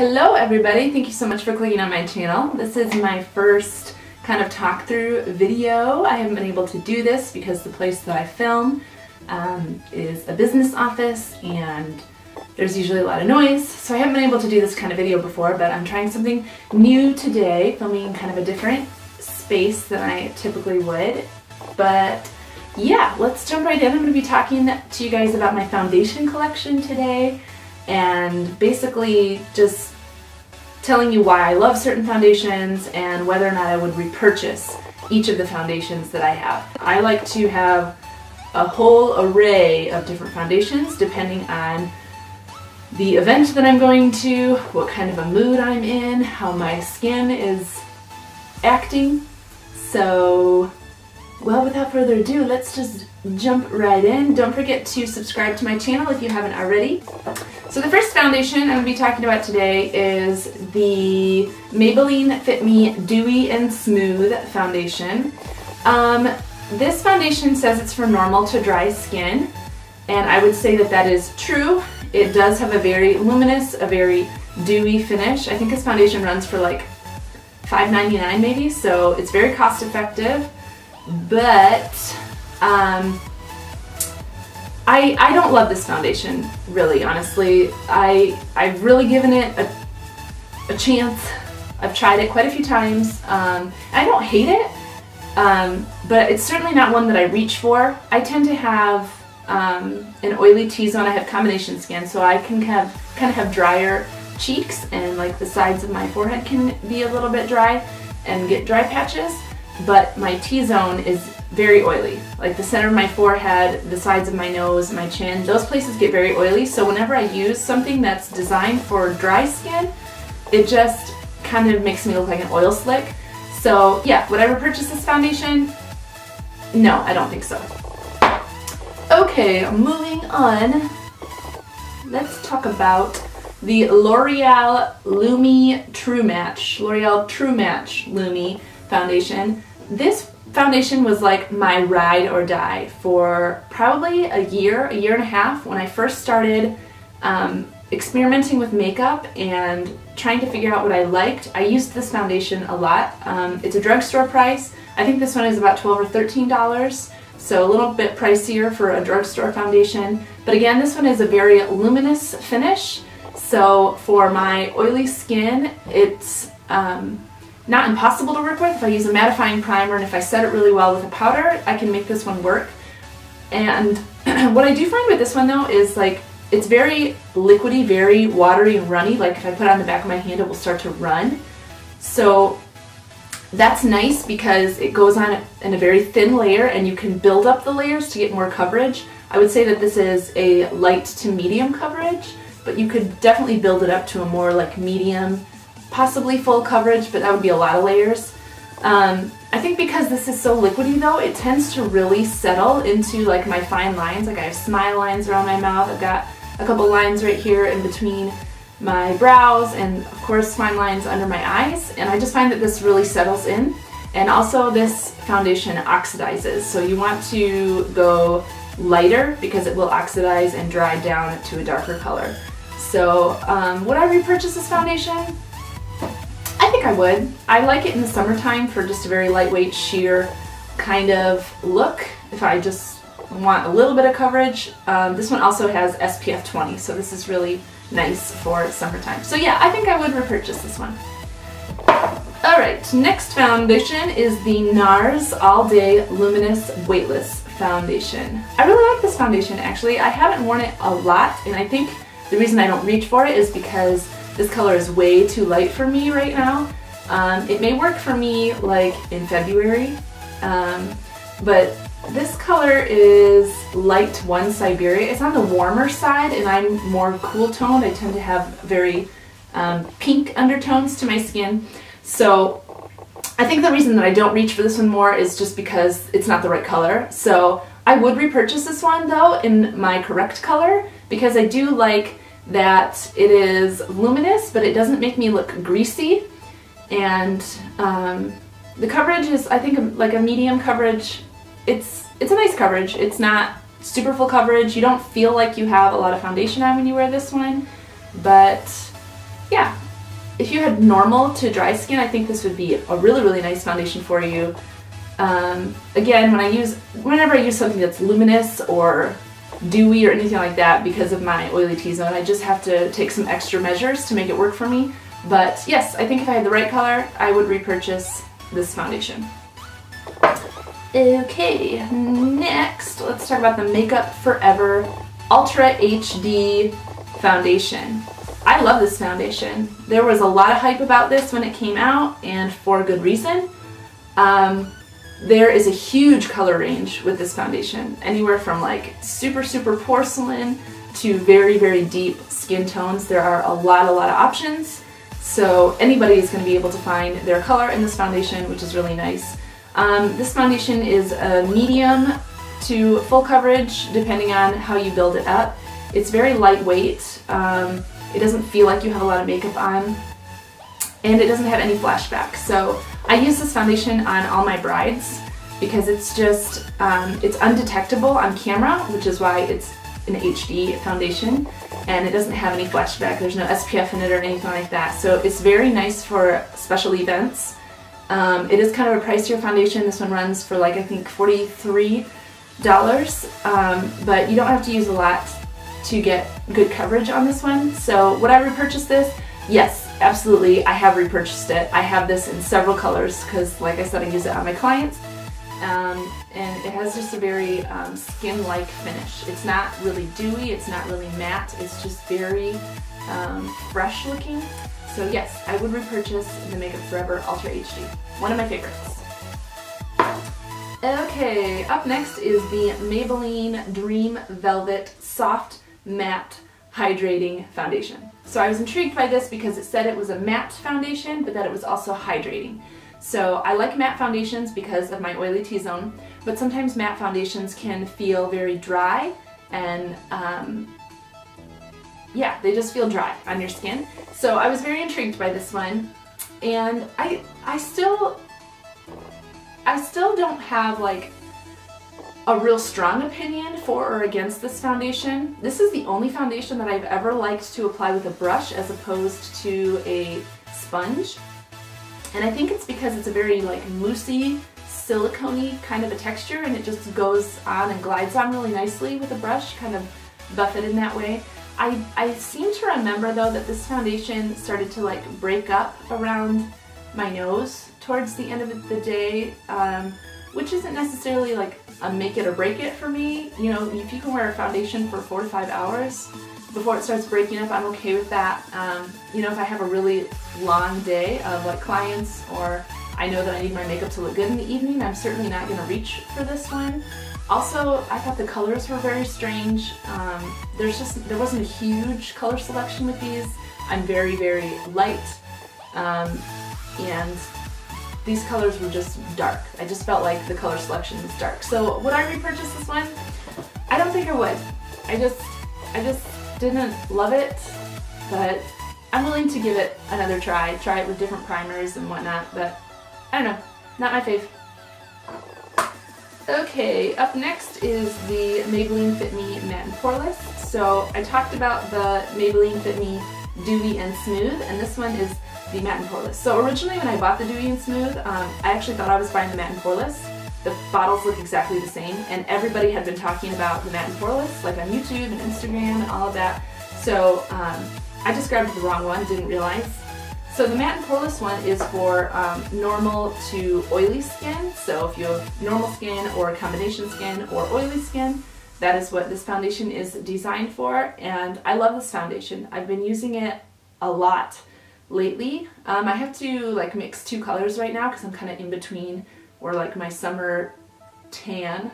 Hello everybody, thank you so much for clicking on my channel. This is my first kind of talk through video. I haven't been able to do this because the place that I film is a business office and there's usually a lot of noise, so I haven't been able to do this kind of video before, but I'm trying something new today, filming kind of a different space than I typically would. But yeah, let's jump right in. I'm going to be talking to you guys about my foundation collection today and basically just telling you why I love certain foundations and whether or not I would repurchase each of the foundations that I have. I like to have a whole array of different foundations depending on the event that I'm going to, what kind of a mood I'm in, how my skin is acting. So, well, without further ado, let's just jump right in. Don't forget to subscribe to my channel if you haven't already. So the first foundation I'm going to be talking about today is the Maybelline Fit Me Dewy and Smooth foundation. This foundation says it's for normal to dry skin, and I would say that that is true. It does have a very luminous, a very dewy finish. I think this foundation runs for like $5.99 maybe, so it's very cost effective. But I don't love this foundation, really, honestly. I've really given it a chance. I've tried it quite a few times. I don't hate it, but it's certainly not one that I reach for. I tend to have an oily T-zone. I have combination skin, so I can kind of have drier cheeks, and like the sides of my forehead can be a little bit dry and get dry patches. But my T-zone is very oily. Like the center of my forehead, the sides of my nose, my chin, those places get very oily. So whenever I use something that's designed for dry skin, it just kind of makes me look like an oil slick. So yeah, would I repurchase this foundation? No, I don't think so. Okay, moving on. Let's talk about the L'Oreal Lumi True Match. L'Oreal True Match Lumi foundation. This foundation was like my ride or die for probably a year and a half when I first started experimenting with makeup and trying to figure out what I liked. I used this foundation a lot. It's a drugstore price. I think this one is about $12 or $13, so a little bit pricier for a drugstore foundation. But again, this one is a very luminous finish, so for my oily skin, it's not impossible to work with. If I use a mattifying primer and if I set it really well with a powder, I can make this one work. And what I do find with this one though is like it's very liquidy, very watery and runny. Like if I put it on the back of my hand, it will start to run. So that's nice because it goes on in a very thin layer and you can build up the layers to get more coverage. I would say that this is a light to medium coverage, but you could definitely build it up to a more like medium, possibly full coverage, but that would be a lot of layers. I think because this is so liquidy though, it tends to really settle into like my fine lines. Like I have smile lines around my mouth, I've got a couple lines right here in between my brows, and of course fine lines under my eyes, and I just find that this really settles in. And also this foundation oxidizes, so you want to go lighter because it will oxidize and dry down to a darker color. So would I repurchase this foundation? I think I would. I like it in the summertime for just a very lightweight, sheer kind of look. If I just want a little bit of coverage. This one also has SPF 20, so this is really nice for summertime. So yeah, I think I would repurchase this one. Alright, next foundation is the NARS All Day Luminous Weightless Foundation. I really like this foundation actually. I haven't worn it a lot, and I think the reason I don't reach for it is because this color is way too light for me right now. It may work for me like in February, but this color is Light 1 Siberia. It's on the warmer side and I'm more cool toned. I tend to have very pink undertones to my skin. So I think the reason that I don't reach for this one more is just because it's not the right color. So I would repurchase this one though in my correct color because I do like that it is luminous, but it doesn't make me look greasy, and the coverage is, I think, like a medium coverage. It's a nice coverage. It's not super full coverage. You don't feel like you have a lot of foundation on when you wear this one, but yeah, if you had normal to dry skin, I think this would be a really, really nice foundation for you. Again, whenever I use something that's luminous or dewy or anything like that, because of my oily T-zone, I just have to take some extra measures to make it work for me. But yes, I think if I had the right color, I would repurchase this foundation. Okay, next let's talk about the Makeup Forever Ultra HD foundation. I love this foundation. There was a lot of hype about this when it came out, and for good reason. There is a huge color range with this foundation, anywhere from like super, super porcelain to very, very deep skin tones. There are a lot of options, so anybody is going to be able to find their color in this foundation, which is really nice. This foundation is a medium to full coverage, depending on how you build it up. It's very lightweight. It doesn't feel like you have a lot of makeup on, and it doesn't have any flashback. So I use this foundation on all my brides because it's just, it's undetectable on camera, which is why it's an HD foundation, and it doesn't have any flashback. There's no SPF in it or anything like that. So it's very nice for special events. It is kind of a pricier foundation. This one runs for like, I think $43, but you don't have to use a lot to get good coverage on this one. So would I repurchase this? Yes, absolutely. I have repurchased it. I have this in several colors because, like I said, I use it on my clients. And it has just a very skin-like finish. It's not really dewy, it's not really matte, it's just very fresh looking. So yes, I would repurchase the Makeup Forever Ultra HD. One of my favorites. Okay, up next is the Maybelline Dream Velvet Soft Matte Hydrating Foundation. So I was intrigued by this because it said it was a matte foundation, but that it was also hydrating. So I like matte foundations because of my oily T-zone, but sometimes matte foundations can feel very dry and yeah, they just feel dry on your skin. So I was very intrigued by this one, and I still don't have like a real strong opinion for or against this foundation. This is the only foundation that I've ever liked to apply with a brush as opposed to a sponge. And I think it's because it's a very like moussey, silicone-y kind of a texture, and it just goes on and glides on really nicely with a brush, kind of buff it in that way. I seem to remember though that this foundation started to like break up around my nose towards the end of the day, which isn't necessarily like a make it or break it for me. You know, if you can wear a foundation for 4 to 5 hours before it starts breaking up, I'm okay with that. You know, if I have a really long day of like clients, or I know that I need my makeup to look good in the evening, I'm certainly not going to reach for this one. Also, I thought the colors were very strange. There wasn't a huge color selection with these. I'm very, very light, and these colors were just dark. I just felt like the color selection was dark. So would I repurchase this one? I don't think I would. I just didn't love it, but I'm willing to give it another try it with different primers and whatnot, but I don't know, not my fave. Okay, up next is the Maybelline Fit Me Matte and Poreless. So I talked about the Maybelline Fit Me Dewy and Smooth, and this one is the Matte and Poreless. So originally when I bought the Dewy and Smooth, I actually thought I was buying the Matte and Poreless. The bottles look exactly the same, and everybody had been talking about the Matte and Poreless, like on YouTube and Instagram and all of that. So I just grabbed the wrong one, didn't realize. So the Matte and Poreless one is for normal to oily skin. So if you have normal skin or combination skin or oily skin, that is what this foundation is designed for, and I love this foundation. I've been using it a lot lately. I have to like mix 2 colors right now because I'm kind of in between, or like my summer tan.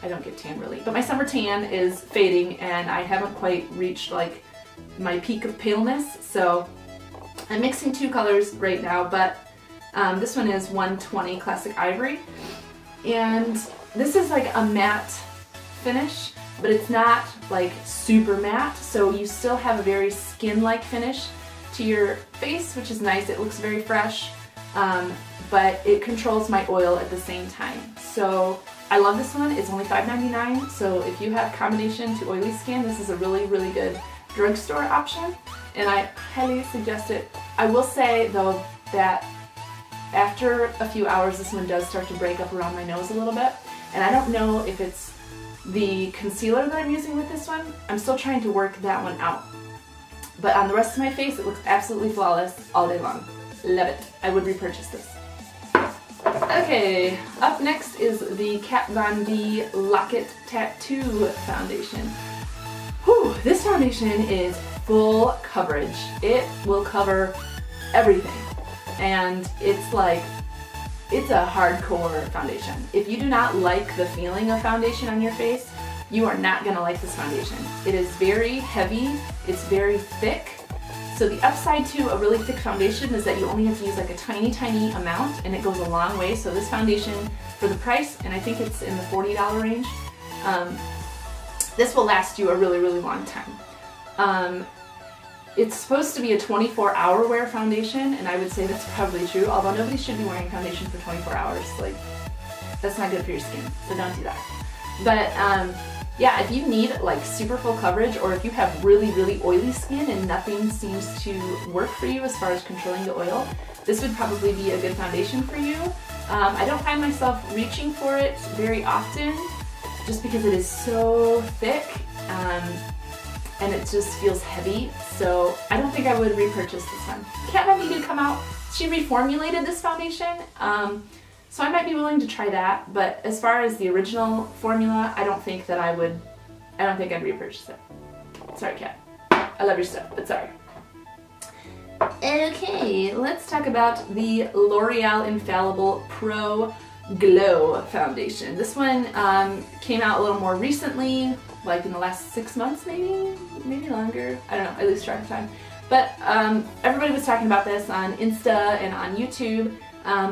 I don't get tan really, but my summer tan is fading and I haven't quite reached like my peak of paleness, so I'm mixing 2 colors right now, but this one is 120 Classic Ivory, and this is like a matte finish, but it's not like super matte, so you still have a very skin-like finish to your face, which is nice. It looks very fresh, but it controls my oil at the same time. So I love this one. It's only $5.99, so if you have combination to oily skin, this is a really, really good drugstore option. and I highly suggest it. I will say though that after a few hours this one does start to break up around my nose a little bit, and I don't know if it's the concealer that I'm using with this one. I'm still trying to work that one out. But on the rest of my face it looks absolutely flawless all day long. Love it. I would repurchase this. Okay, up next is the Kat Von D Lock-It Tattoo Foundation. Whew, this foundation is full coverage. It will cover everything. And it's like, it's a hardcore foundation. If you do not like the feeling of foundation on your face, you are not gonna like this foundation. It is very heavy, it's very thick. So the upside to a really thick foundation is that you only have to use like a tiny, tiny amount, and it goes a long way. So this foundation, for the price, and I think it's in the $40 range, this will last you a really, really long time. It's supposed to be a 24-hour wear foundation, and I would say that's probably true, although nobody should be wearing foundation for 24 hours. Like, that's not good for your skin, so don't do that. But yeah, if you need like super full coverage, or if you have really, really oily skin and nothing seems to work for you as far as controlling the oil, this would probably be a good foundation for you. I don't find myself reaching for it very often, just because it is so thick, and it just feels heavy, so I don't think I would repurchase this one. Kat Von D did come out, she reformulated this foundation, so I might be willing to try that, but as far as the original formula, I don't think I'd repurchase it. Sorry, Kat. I love your stuff, but sorry. Okay, let's talk about the L'Oreal Infallible Pro Glow Foundation. This one came out a little more recently, like in the last 6 months maybe longer. I don't know, I lose track of time. But everybody was talking about this on Insta and on YouTube.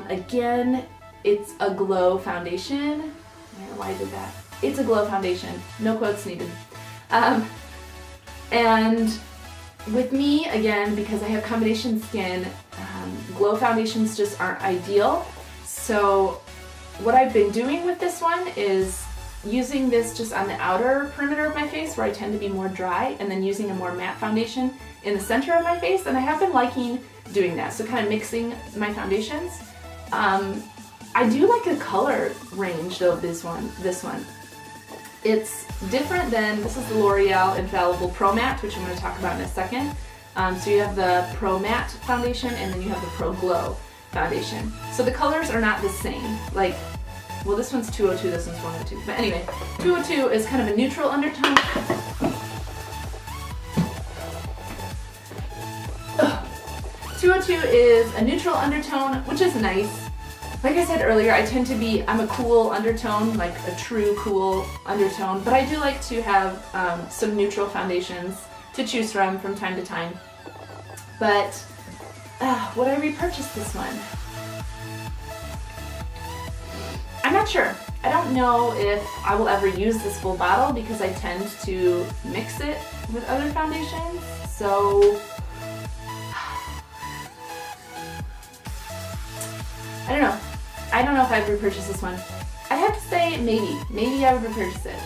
Again, it's a glow foundation. I don't know why I did that. It's a glow foundation, no quotes needed. And with me, again, because I have combination skin, glow foundations just aren't ideal. So what I've been doing with this one is using this just on the outer perimeter of my face where I tend to be more dry, and then using a more matte foundation in the center of my face, and I have been liking doing that, so kind of mixing my foundations. I do like the color range though of this one. It's different than, this is the L'Oreal Infallible Pro Matte, which I'm going to talk about in a second. So you have the Pro Matte foundation, and then you have the Pro Glow foundation. So the colors are not the same. Like, well, this one's 202, this one's 102. But anyway, 202 is kind of a neutral undertone. 202 is a neutral undertone, which is nice. Like I said earlier, I'm a cool undertone, like a true cool undertone, but I do like to have some neutral foundations to choose from time to time. But would I repurchase this one? I'm not sure. I don't know if I will ever use this full bottle because I tend to mix it with other foundations, so I don't know. I don't know if I'd repurchase this one. I'd have to say maybe. Maybe I would repurchase it.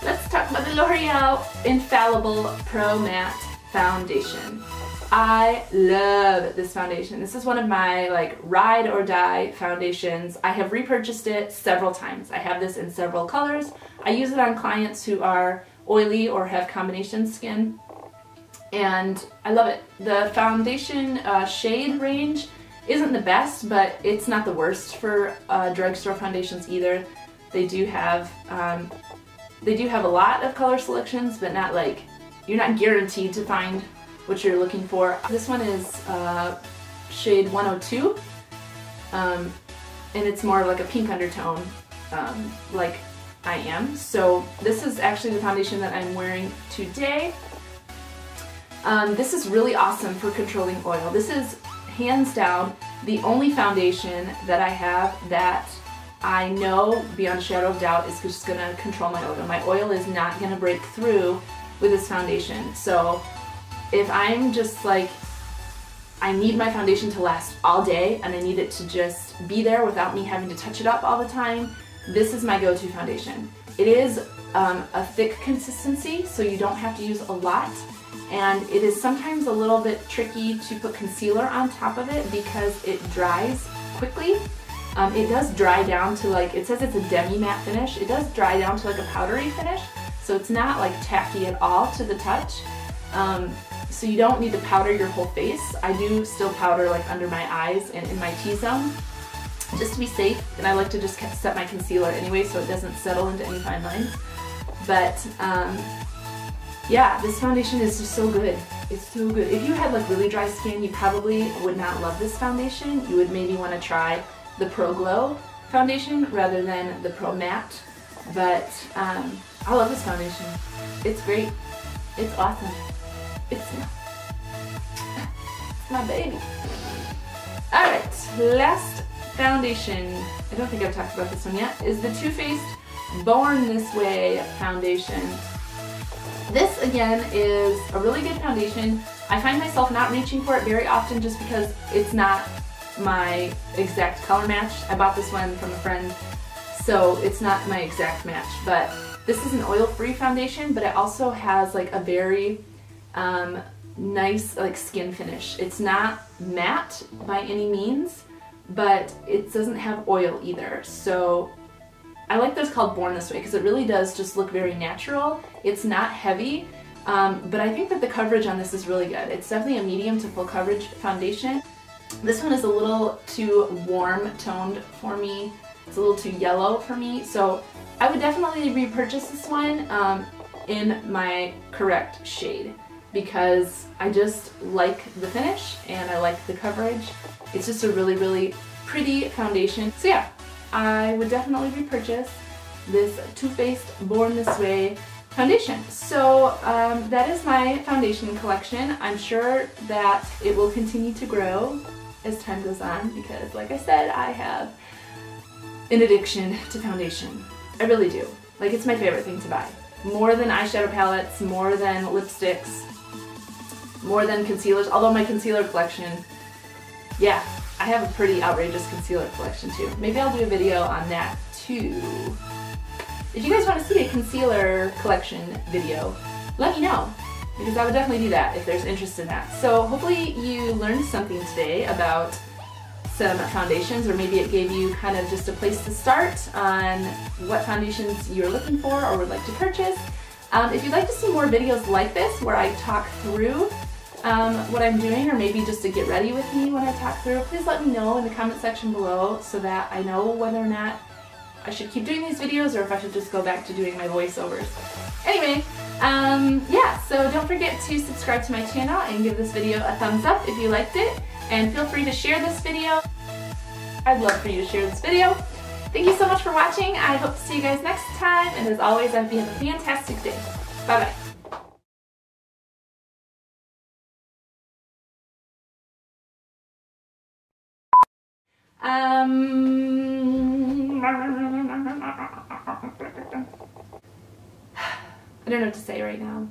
Let's talk about the L'Oreal Infallible Pro Matte Foundation. I love this foundation. This is one of my like ride or die foundations. I have repurchased it several times. I have this in several colors. I use it on clients who are oily or have combination skin, and I love it. The foundation shade range isn't the best, but it's not the worst for drugstore foundations either. They do have a lot of color selections, but not like, you're not guaranteed to find what you're looking for. This one is shade 102, and it's more like a pink undertone, like I am. So this is actually the foundation that I'm wearing today. This is really awesome for controlling oil. This is hands down the only foundation that I have that I know beyond a shadow of doubt is just going to control my oil. My oil is not going to break through with this foundation. So if I'm just like, I need my foundation to last all day and I need it to just be there without me having to touch it up all the time, this is my go-to foundation. It is a thick consistency, so you don't have to use a lot, and it is sometimes a little bit tricky to put concealer on top of it because it dries quickly. It does dry down to, like, it says it's a demi-matte finish. It does dry down to like a powdery finish, so it's not like tacky at all to the touch. So you don't need to powder your whole face. I do still powder like under my eyes and in my T-zone, just to be safe, and I like to just set my concealer anyway so it doesn't settle into any fine lines. But yeah, this foundation is just so good. It's so good. If you had like really dry skin, you probably would not love this foundation. You would maybe want to try the Pro Glow foundation rather than the Pro Matte. But I love this foundation. It's great. It's awesome. It's my baby. Alright, last foundation, I don't think I've talked about this one yet, is the Too Faced Born This Way foundation. This again is a really good foundation. I find myself not reaching for it very often just because it's not my exact color match. I bought this one from a friend, so it's not my exact match, but this is an oil-free foundation, but it also has like a very nice like skin finish. It's not matte by any means, but it doesn't have oil either. So I like that it's called Born This Way because it really does just look very natural. It's not heavy, but I think that the coverage on this is really good. It's definitely a medium to full coverage foundation. This one is a little too warm toned for me. It's a little too yellow for me, so I would definitely repurchase this one in my correct shade because I just like the finish and I like the coverage. It's just a really, really pretty foundation. So yeah, I would definitely repurchase this Too Faced Born This Way foundation. So that is my foundation collection. I'm sure that it will continue to grow as time goes on because, like I said, I have an addiction to foundation. I really do. Like, it's my favorite thing to buy. More than eyeshadow palettes, more than lipsticks, more than concealers, although my concealer collection, yeah, I have a pretty outrageous concealer collection too. Maybe I'll do a video on that too. If you guys want to see a concealer collection video, let me know, because I would definitely do that if there's interest in that. So hopefully you learned something today about some foundations, or maybe it gave you kind of just a place to start on what foundations you're looking for or would like to purchase. If you'd like to see more videos like this where I talk through what I'm doing, or maybe just to get ready with me when I talk through, please let me know in the comment section below so that I know whether or not I should keep doing these videos or if I should just go back to doing my voiceovers. Anyway, yeah, so don't forget to subscribe to my channel and give this video a thumbs up if you liked it, and feel free to share this video. I'd love for you to share this video. Thank you so much for watching. I hope to see you guys next time, and as always, I hope you have a fantastic day. Bye-bye. I don't know what to say right now.